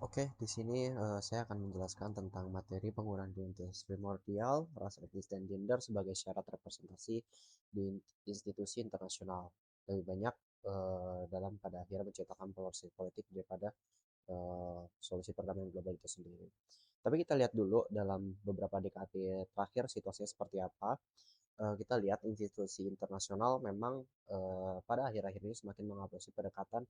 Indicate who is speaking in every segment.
Speaker 1: Oke, di sini saya akan menjelaskan tentang materi penggunaan identitas primordial, ras, etnis, dan gender sebagai syarat representasi di institusi internasional. Lebih banyak dalam pada akhirnya menciptakan polarisasi politik daripada solusi perdamaian global itu sendiri. Tapi kita lihat dulu dalam beberapa dekade terakhir situasinya seperti apa. Kita lihat institusi internasional memang pada akhir-akhir ini semakin mengadopsi pendekatan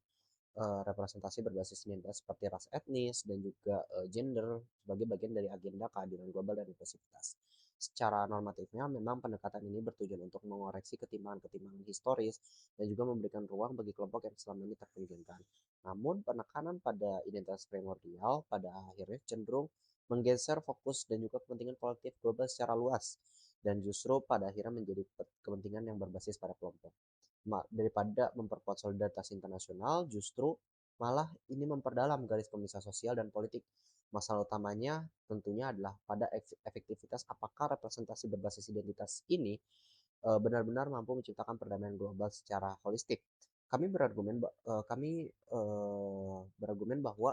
Speaker 1: representasi berbasis identitas seperti ras etnis dan juga gender sebagai bagian dari agenda keadilan global dan inklusivitas. Secara normatifnya, memang pendekatan ini bertujuan untuk mengoreksi ketimpangan-ketimpangan historis dan juga memberikan ruang bagi kelompok yang selama ini terpinggirkan. Namun, penekanan pada identitas primordial pada akhirnya cenderung menggeser fokus dan juga kepentingan kolektif global secara luas dan justru pada akhirnya menjadi kepentingan yang berbasis pada kelompok daripada memperkuat solidaritas internasional, justru malah ini memperdalam garis pemisah sosial dan politik. Masalah utamanya tentunya adalah pada efektivitas apakah representasi berbasis identitas ini benar-benar mampu menciptakan perdamaian global secara holistik. Kami berargumen bahwa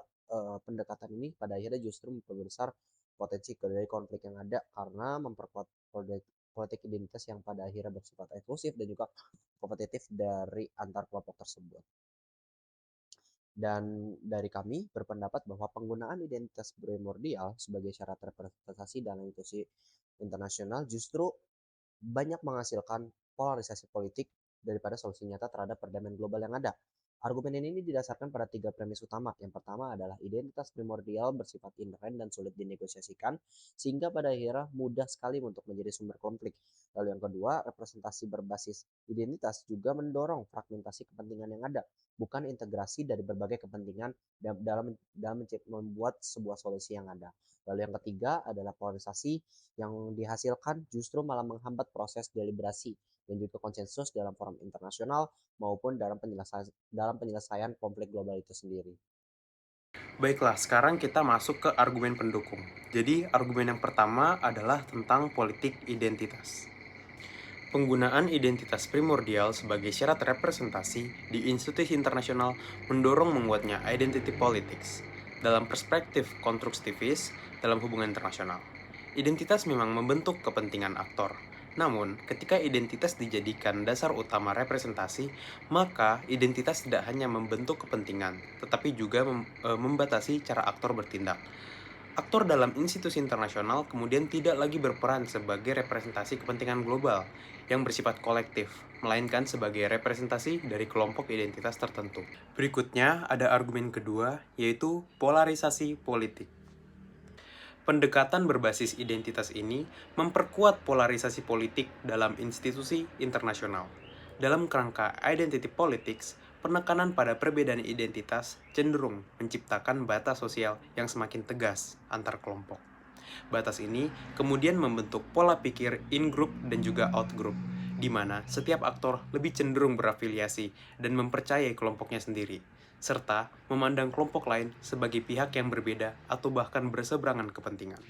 Speaker 1: pendekatan ini pada akhirnya justru memperbesar potensi dari konflik yang ada karena memperkuat politik identitas yang pada akhirnya bersifat eksklusif dan juga kompetitif dari antar kelompok tersebut. Dan dari kami berpendapat bahwa penggunaan identitas primordial sebagai syarat representasi dalam institusi internasional justru banyak menghasilkan polarisasi politik daripada solusi nyata terhadap perdamaian global yang ada. Argumen ini didasarkan pada tiga premis utama. Yang pertama adalah identitas primordial bersifat inherent dan sulit dinegosiasikan, sehingga pada akhirnya mudah sekali untuk menjadi sumber konflik. Lalu yang kedua, representasi berbasis identitas juga mendorong fragmentasi kepentingan yang ada, bukan integrasi dari berbagai kepentingan dalam membuat sebuah solusi yang ada. Lalu yang ketiga adalah polarisasi yang dihasilkan justru malah menghambat proses deliberasi dan juga konsensus dalam forum internasional maupun dalam penyelesaian konflik global itu sendiri.
Speaker 2: Baiklah, sekarang kita masuk ke argumen pendukung. Jadi, argumen yang pertama adalah tentang politik identitas. Penggunaan identitas primordial sebagai syarat representasi di institusi internasional mendorong menguatnya identity politics dalam perspektif konstruktivis dalam hubungan internasional. Identitas memang membentuk kepentingan aktor. Namun, ketika identitas dijadikan dasar utama representasi, maka identitas tidak hanya membentuk kepentingan, tetapi juga membatasi cara aktor bertindak. Aktor dalam institusi internasional kemudian tidak lagi berperan sebagai representasi kepentingan global yang bersifat kolektif, melainkan sebagai representasi dari kelompok identitas tertentu. Berikutnya ada argumen kedua, yaitu polarisasi politik. Pendekatan berbasis identitas ini memperkuat polarisasi politik dalam institusi internasional. Dalam kerangka identity politics, penekanan pada perbedaan identitas cenderung menciptakan batas sosial yang semakin tegas antar kelompok. Batas ini kemudian membentuk pola pikir in-group dan juga out-group, di mana setiap aktor lebih cenderung berafiliasi dan mempercayai kelompoknya sendiri, serta memandang kelompok lain sebagai pihak yang berbeda atau bahkan berseberangan kepentingan.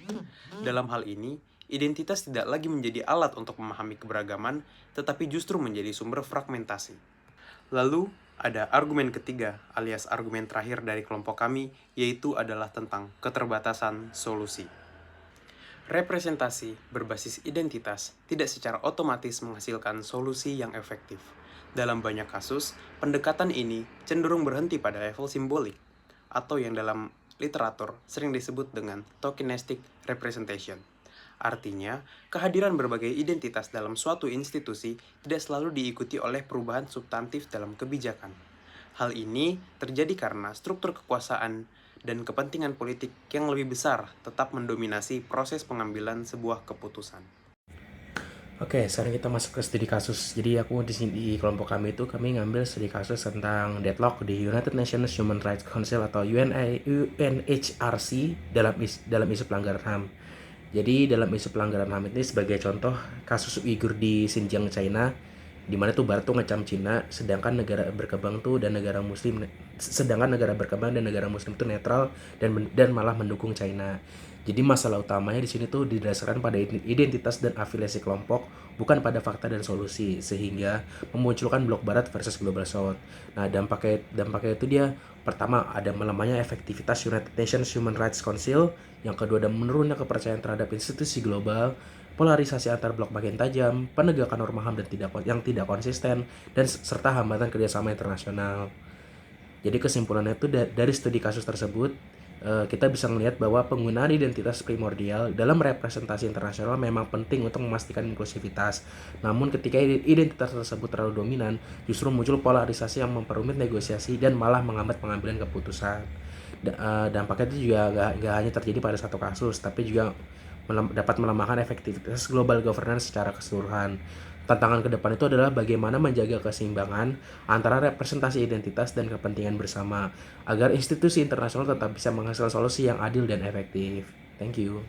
Speaker 2: Dalam hal ini, identitas tidak lagi menjadi alat untuk memahami keberagaman, tetapi justru menjadi sumber fragmentasi. Lalu, ada argumen ketiga, alias argumen terakhir dari kelompok kami, yaitu adalah tentang keterbatasan solusi. Representasi berbasis identitas tidak secara otomatis menghasilkan solusi yang efektif. Dalam banyak kasus, pendekatan ini cenderung berhenti pada level simbolik, atau yang dalam literatur sering disebut dengan tokenistic representation. Artinya, kehadiran berbagai identitas dalam suatu institusi tidak selalu diikuti oleh perubahan substantif dalam kebijakan. Hal ini terjadi karena struktur kekuasaan dan kepentingan politik yang lebih besar tetap mendominasi proses pengambilan sebuah keputusan.
Speaker 3: Oke, sekarang kita masuk ke studi kasus. Jadi aku di sini di kelompok kami itu kami ngambil studi kasus tentang deadlock di United Nations Human Rights Council atau UNHRC dalam isu pelanggaran HAM. Jadi dalam isu pelanggaran HAM ini sebagai contoh kasus Uighur di Xinjiang, China, di mana tuh Barat tuh ngecam Cina, sedangkan negara berkembang dan negara Muslim tuh netral dan malah mendukung China. Jadi masalah utamanya di sini tuh didasarkan pada identitas dan afiliasi kelompok, bukan pada fakta dan solusi, sehingga memunculkan blok Barat versus Global South. Nah, dampaknya itu dia pertama ada melemahnya efektivitas United Nations Human Rights Council, yang kedua ada menurunnya kepercayaan terhadap institusi global, polarisasi antar blok makin tajam, penegakan norma HAM yang tidak konsisten, dan serta hambatan kerjasama internasional. Jadi kesimpulannya itu dari studi kasus tersebut, kita bisa melihat bahwa penggunaan identitas primordial dalam representasi internasional memang penting untuk memastikan inklusivitas. Namun ketika identitas tersebut terlalu dominan, justru muncul polarisasi yang memperumit negosiasi dan malah menghambat pengambilan keputusan. Dampaknya itu juga gak hanya terjadi pada satu kasus, tapi juga dapat melemahkan efektivitas global governance secara keseluruhan. Tantangan ke depan itu adalah bagaimana menjaga keseimbangan antara representasi identitas dan kepentingan bersama, agar institusi internasional tetap bisa menghasilkan solusi yang adil dan efektif. Thank you.